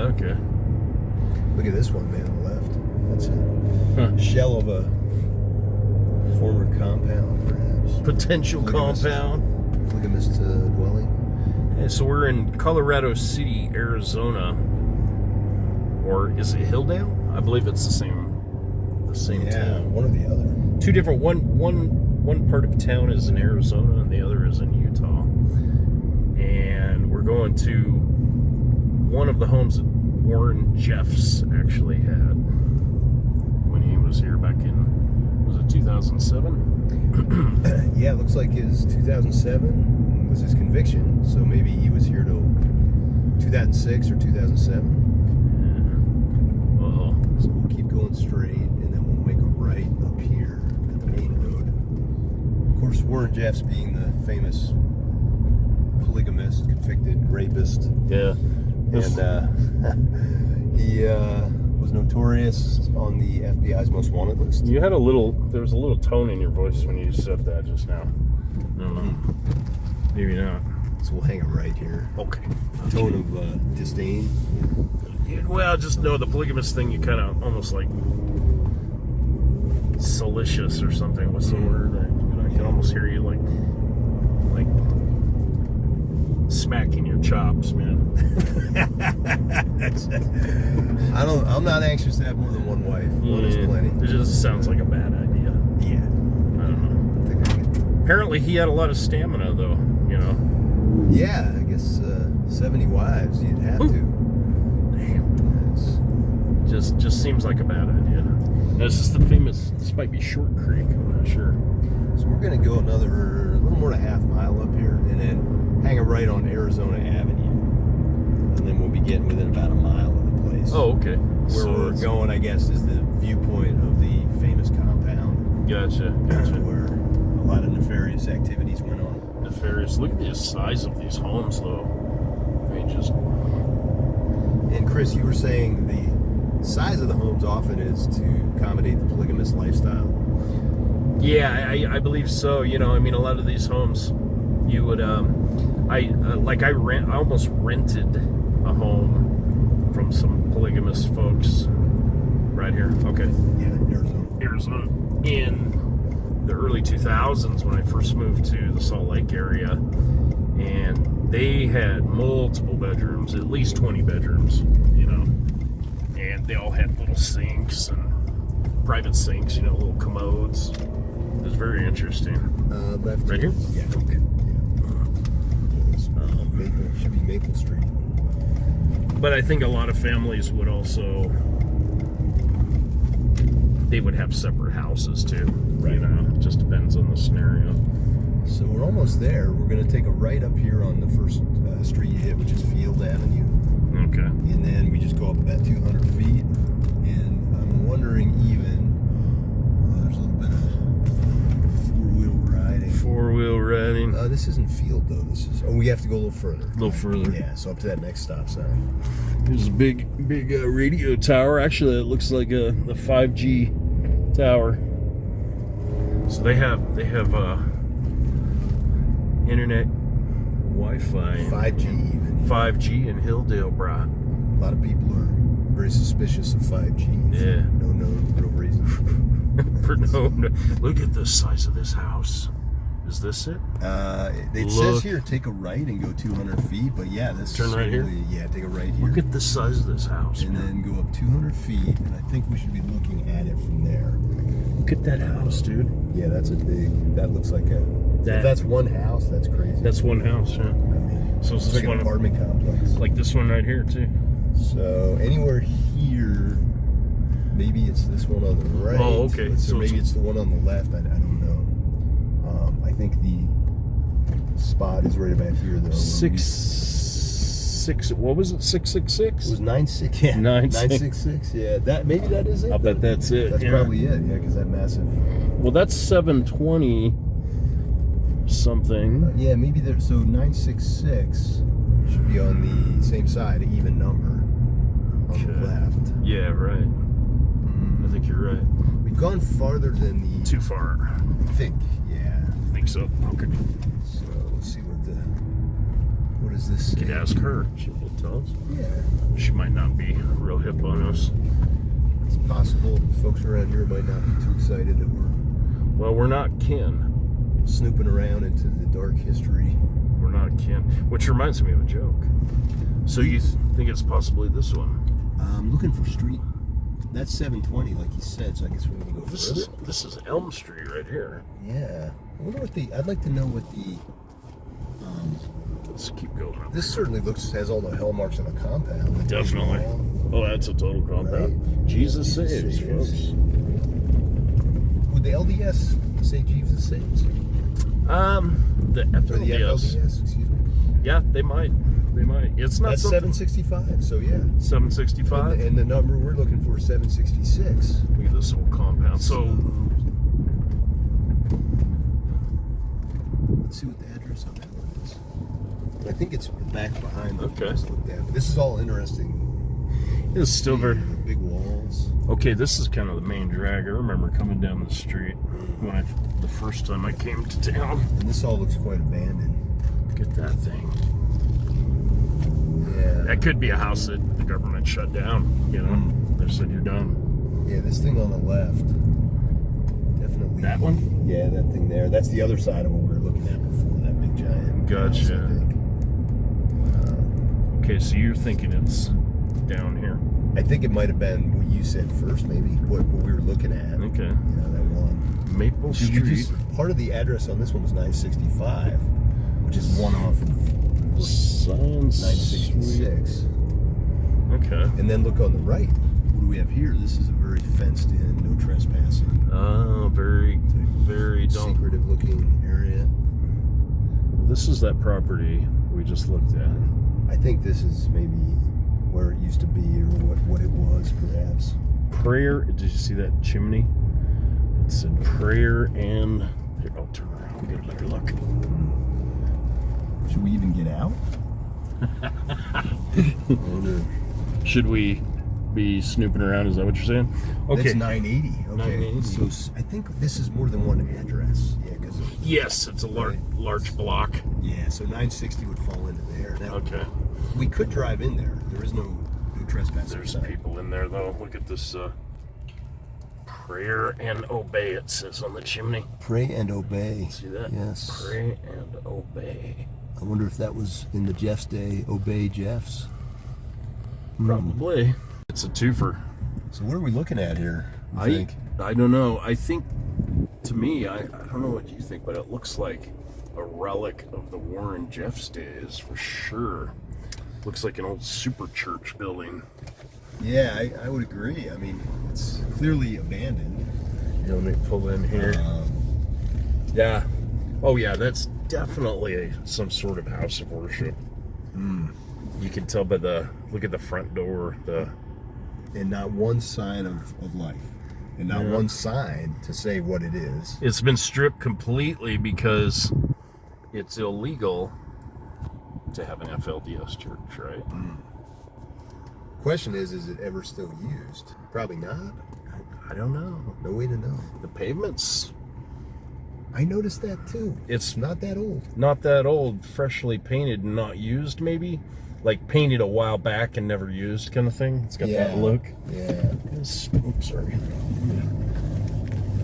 okay. Look at this one, man, on the left. That's a shell of a former compound, perhaps. Potential compound. Polygamist dwelling. Yeah, so we're in Colorado City, Arizona. Or is it Hilldale? I believe it's the same town. One or the other. Two different. One part of town is in Arizona and the other is in Utah. And we're going to one of the homes that Warren Jeffs actually had when he was here back in, was it 2007? Yeah, it looks like his 2007 was his conviction, so maybe he was here till 2006 or 2007. Yeah. Uh-oh. So we'll keep going straight, and then we'll make a right up here at the main road. Of course, Warren Jeffs being the famous polygamist, convicted rapist. Yeah. And he was notorious on the FBI's most wanted list. There was a little tone in your voice when you said that just now. I don't know. Maybe not. So we'll hang it right here. Okay. Tone of disdain. Yeah, well, just know the polygamous thing, you kind of almost like salacious or something. What's the word? I can almost hear you like smacking your chops, man. I'm not anxious to have more than one wife. One is plenty. It just sounds like a bad idea. Yeah. I don't know. Apparently he had a lot of stamina though, you know. Yeah, I guess 70 wives, you'd have to. Damn. Just seems like a bad idea. This is the famous, this might be Short Creek, I'm not sure. So we're gonna go another, a little more than a half mile up here, and then hang a right on Arizona Avenue. And then we'll be getting within about a mile of the place. Oh, okay. Where we're going, I guess, is the viewpoint of the famous compound. Gotcha. Where a lot of nefarious activities went on. Nefarious. Look at the size of these homes, though. I mean, just... And Chris, you were saying the size of the homes often is to accommodate the polygamous lifestyle. Yeah, I believe so. You know, I mean, a lot of these homes, you would, I almost rented a home from some polygamous folks right here. Okay. Yeah, Arizona. In the early 2000s when I first moved to the Salt Lake area, and they had multiple bedrooms, at least 20 bedrooms, you know, and they all had little sinks and private sinks, you know, little commodes. It was very interesting. Left. Right here? Yeah, okay. Maple, should be Maple Street. But I think a lot of families would also, they would have separate houses too. Right. You know, it just depends on the scenario. So we're almost there. We're going to take a right up here on the first street you hit, which is Field Avenue. Okay. And then we just go up about 200 feet. And I'm wondering there's a little bit of four-wheel riding. This isn't Field, though. We have to go a little further. A little further. Yeah, so up to that next stop sign. There's a big radio tower. Actually, it looks like the 5G tower. So they have internet, Wi-Fi, 5G even. 5G in Hilldale, brah. A lot of people are very suspicious of 5G. Yeah. No real reason. Look at the size of this house. Is this it? It says here, take a right and go 200 feet, but yeah, this turn right here? Yeah, take a right here. Look at the size of this house. And then go up 200 feet, and I think we should be looking at it from there. Look at that house, dude. Yeah, that looks like if that's one house, that's crazy. That's one house, yeah. I mean, so it's like an apartment complex. Like this one right here, too. So anywhere here, maybe it's this one on the right. Oh, okay. So maybe it's the one on the left. I don't know. I think the spot is right about here, though. 666. What was it? 666? It was 96. Yeah, 966. Yeah, maybe that is it. I'll bet that's it. That's probably it. Yeah, because that massive. Well, that's 720 something. Yeah, maybe there. So 966 should be on the same side, an even number on the left. Yeah, right. I think you're right. We've gone farther than the. Too far. I think. Yeah. I think so. Okay. So let's see what What is this? You could ask her. She will tell us. Yeah. She might not be real hip on us. It's possible folks around here might not be too excited that we're Well, we're not kin. snooping around into the dark history. We're not kin. Which reminds me of a joke. So you think it's possibly this one? I'm looking for street. That's 720, like you said. So I guess we're gonna go further. This is Elm Street right here. Yeah. I wonder what the. I'd like to know what the. Let's keep going. This certainly has all the hell marks of a compound. Like Definitely. Oh, that's a total compound. Right. Jesus saves, folks. Would the LDS say Jesus saves? The Or the FLDS. FLDS, excuse me. Yeah, they might. They might. It's not That's something. 765. So yeah. 765. And the number we're looking for is 766. Look at this whole compound. So let's see what the address on that one is. I think it's back behind what we Okay. just looked at. But this is all interesting. it's still very. The big walls. Okay, this is kind of the main drag. I remember coming down the street when the first time I came to town. And this all looks quite abandoned. Look at that thing. Yeah. That could be a house that the government shut down. You know, they said you're done. Yeah, this thing on the left. Definitely. That one? Yeah, that thing there. That's the other side of what we were looking at before, that big giant house, Gotcha. I think. Okay, so you're thinking it's down here. I think it might have been what you said first, maybe, what we were looking at. Okay. Yeah, that one. Maple See, we Street. just- part of the address on this one was 965, which is one off of Sounds 966. Okay. And then look on the right. What do we have here? This is a very fenced in, no trespassing, Oh, very, very don't. secretive looking area. This is that property we just looked at. I think this is maybe where it used to be or what it was, perhaps. Prayer. Did you see that chimney? It said prayer and. Here, I'll turn around. Get a better look. Should we even get out? Should we be snooping around? Is that what you're saying? Okay. That's 980. Okay. 980. So I think this is more than one address. Yeah, because Yes, it's a large block. yeah, so 960 would fall into there. Now, Okay. we could drive in there. There is no trespassing. There's sign. people in there though. Look at this. Prayer and obey. It says on the chimney. Pray and obey. See that? Yes. Pray and obey. I wonder if that was in the Jeff's day. Obey Jeff's. Probably. It's a twofer. So what are we looking at here? You think? I don't know. I think, to me, I don't know what you think, but it looks like a relic of the Warren Jeffs days for sure. Looks like an old super church building. Yeah, I would agree. I mean, it's clearly abandoned. You know, let me pull in here. Yeah. Oh, yeah, that's definitely some sort of house of worship. You can tell by look at the front door, And not one sign of life. And not one sign to say what it is. it's been stripped completely because it's illegal to have an FLDS church, right? Question is it ever still used? Probably not. I don't know. No way to know. The pavement's I noticed that too. It's not that old. not that old, freshly painted and not used, maybe? Like painted a while back and never used kind of thing. It's got that look. Yeah. Oops, sorry.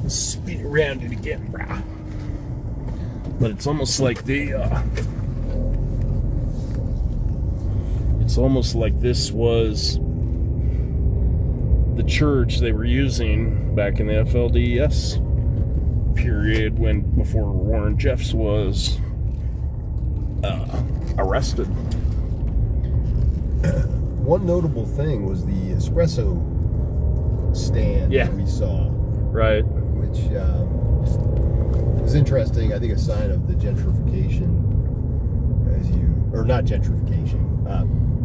Let's spin it around it again, brah. But it's almost like it's almost like this was the church they were using back in the FLDS period before Warren Jeffs was arrested. One notable thing was the espresso stand that we saw, Right. which was interesting. I think a sign of the gentrification, or not gentrification.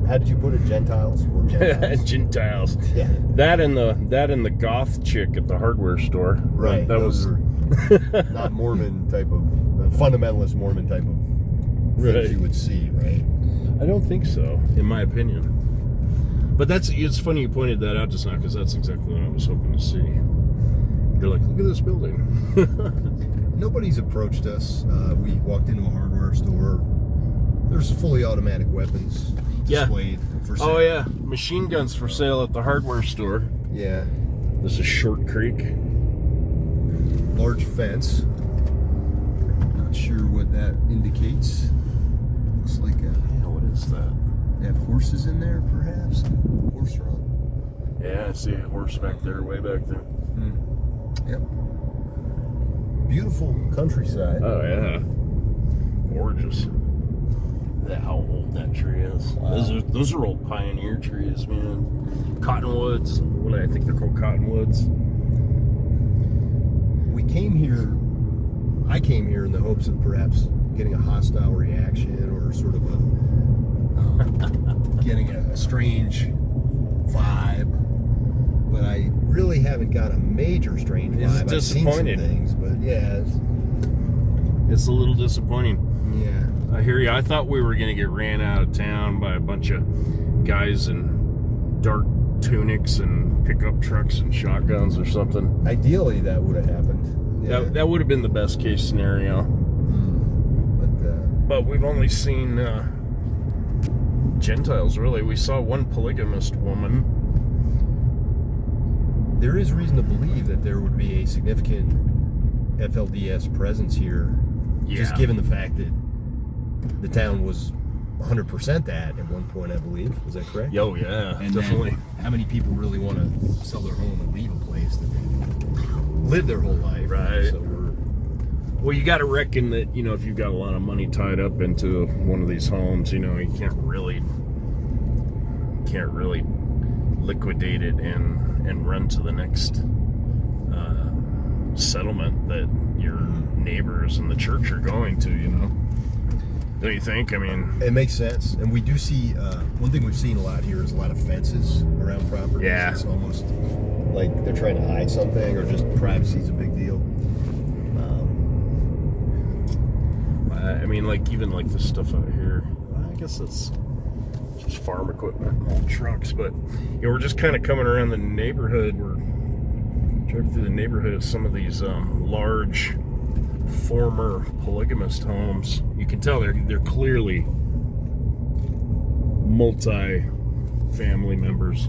How did you put it? Gentiles or Gentiles? Gentiles. Yeah. That and the goth chick at the hardware store. Right. That Those was are not Mormon type of fundamentalist Mormon type of things you would see, right? I don't think so, in my opinion. But it's funny you pointed that out just now because that's exactly what I was hoping to see. You're like, look at this building. Nobody's approached us. We walked into a hardware store. There's fully automatic weapons displayed for sale. Oh yeah, machine guns for sale at the hardware store. Yeah. This is Short Creek. Large fence. Not sure what that indicates. Looks like What is that? they have horses in there, perhaps. Horse run. Yeah, I see a horse back there, way back there. Yep. Beautiful countryside. Oh yeah, gorgeous. That how old that tree is. Wow. Those are old pioneer trees, man. Cottonwoods. What I think they're called cottonwoods. I came here in the hopes of perhaps getting a hostile reaction or sort of getting a strange vibe, but I really haven't got a major strange It's vibe. disappointed. I've seen some things, but yeah, It's a little disappointing. yeah. I hear you. I thought we were going to get ran out of town by a bunch of guys in dark tunics and pickup trucks and shotguns or something. Ideally, that would have happened. Yeah. That would have been the best case scenario. But we've only seen Gentiles, really. We saw one polygamist woman. There is reason to believe that there would be a significant FLDS presence here, just given the fact that the town was 100% that at one point, I believe. Is that correct? Oh, yeah, And definitely. then how many people really want to sell their home and leave a place that they live their whole life? Right. So Well, you got to reckon that, if you've got a lot of money tied up into one of these homes, you can't really liquidate it and run to the next settlement that your neighbors and the church are going to, Don't you think? I mean, it makes sense. And we do see, one thing we've seen a lot here is a lot of fences around properties. Yeah. It's almost like they're trying to hide something, or just privacy is a big deal. I mean, even this stuff out here, I guess it's just farm equipment and old trucks, but we're just kind of coming around the neighborhood. We're driving through the neighborhood of some of these large former polygamist homes. You can tell they're clearly multi-family members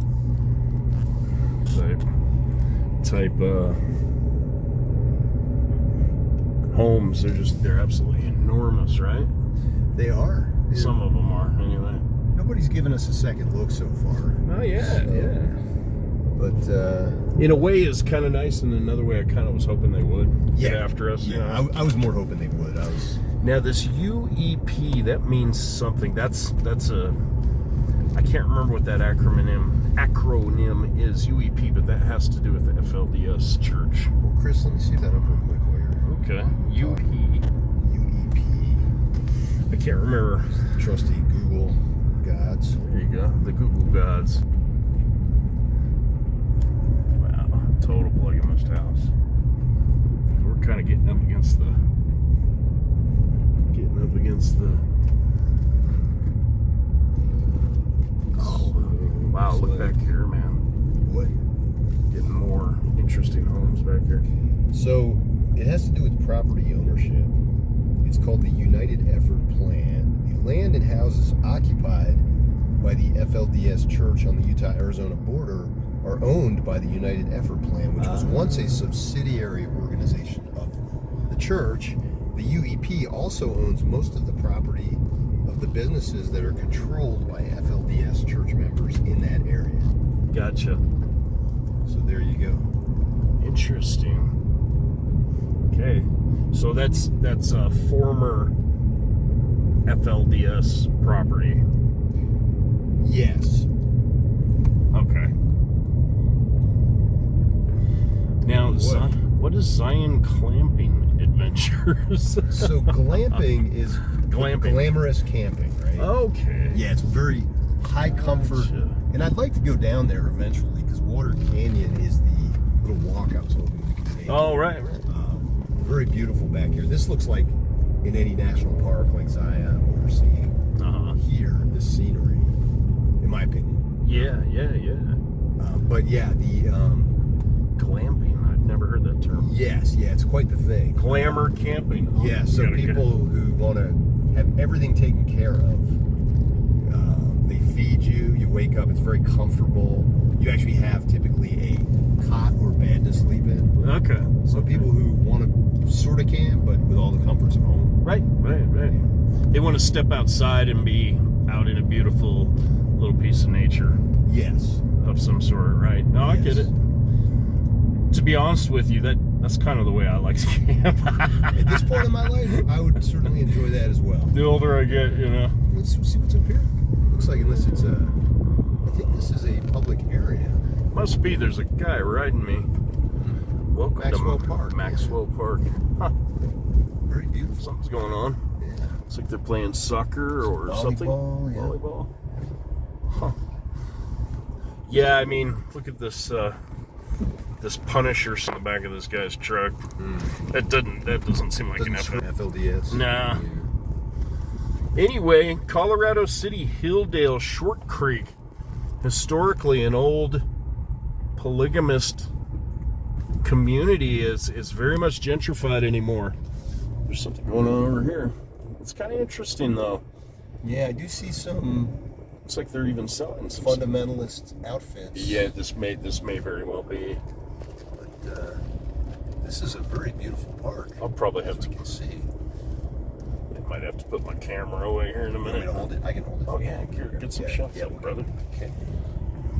type homes. They're absolutely enormous, right? They are. Some of them are, anyway. Nobody's given us a second look so far. Not yet, yeah. But In a way, it's kind of nice. In another way, I kind of was hoping they would get after us. Yeah, I was more hoping they would. Now, this UEP, that means something. That's a... I can't remember what that acronym is, UEP, but that has to do with the FLDS church. Well, Chris, let me see that up real quick while you're... Okay. UEP. I can't remember. Trusty Google gods. There you go. The Google gods. Wow. Total polygamist house. We're kind of getting up against the... Oh, wow. Look back here, man. What? Getting more interesting homes back here. So, it has to do with property ownership. It's called the United Effort Plan. The land and houses occupied by the FLDS Church on the Utah-Arizona border are owned by the United Effort Plan, which was once a subsidiary organization of the church. The UEP also owns most of the property of the businesses that are controlled by FLDS church members in that area. Gotcha. So there you go. Interesting. Okay, so that's a former FLDS property. Yes. Okay. Now, what is Zion Clamping Adventures? So glamping is Glamping. glamorous camping, right? Okay. Yeah, it's very high comfort. Gotcha. And I'd like to go down there eventually, because Water Canyon is the little walk I was hoping we could take. Oh, right. Very beautiful back here. This looks like in any national park like Zion, what we're seeing here, this scenery, in my opinion. Yeah. But yeah, the... Glamping. I've never heard that term. Yes, yeah, it's quite the thing. Glamour camping. Yeah, so people who want to have everything taken care of. They feed you. You wake up. It's very comfortable. You actually have typically a cot or bed to sleep in. Okay. So people who want to sort of camp, but with all the comforts of home. Right. They want to step outside and be out in a beautiful little piece of nature. Yes. Of some sort, right? No, I get Yes. it. To be honest with you, that's kind of the way I like to camp. At this point in my life, I would certainly enjoy that as well. The older I get, Let's see what's up here. Looks like unless it's I think this is a public area. Must be. There's a guy riding me. Welcome Maxwell to Park. Maxwell Park. Huh. Very beautiful. Something's going on. Yeah. Looks like they're playing soccer or something. Yeah. Volleyball. Huh. Yeah, I mean, look at this this Punisher on the back of this guy's truck. That doesn't seem like an FLDS. Nah. Anyway, Colorado City, Hilldale, Short Creek, historically an old polygamist community, is very much gentrified anymore. There's something going on over here. It's kind of interesting though. Yeah, I do see some Looks like they're even selling some fundamentalist outfits. Yeah, this may very well be. But this is a very beautiful park. I'll probably have to You can see. I might have to put my camera away here in a You want me minute. to hold it? I can hold it. Oh yeah, get some shots up, brother. Okay.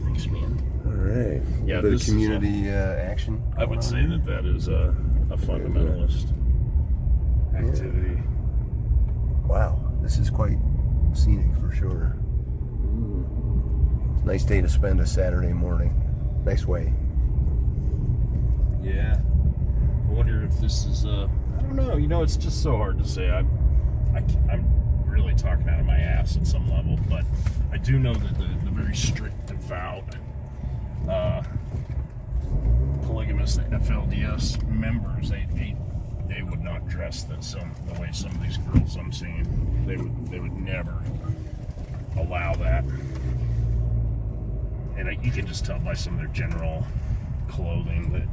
Thanks, man. All right. Yeah, a bit this of is community action. I would say that is a fundamentalist activity. Wow, this is quite scenic for sure. It's a nice day to spend a Saturday morning. Nice way. Yeah. I wonder if this is I don't know. It's just so hard to say. I'm really talking out of my ass at some level, but I do know that the very strict, devout, polygamous FLDS members, they would not dress the way some of these girls I'm seeing. They would never allow that. And you can just tell by some of their general clothing that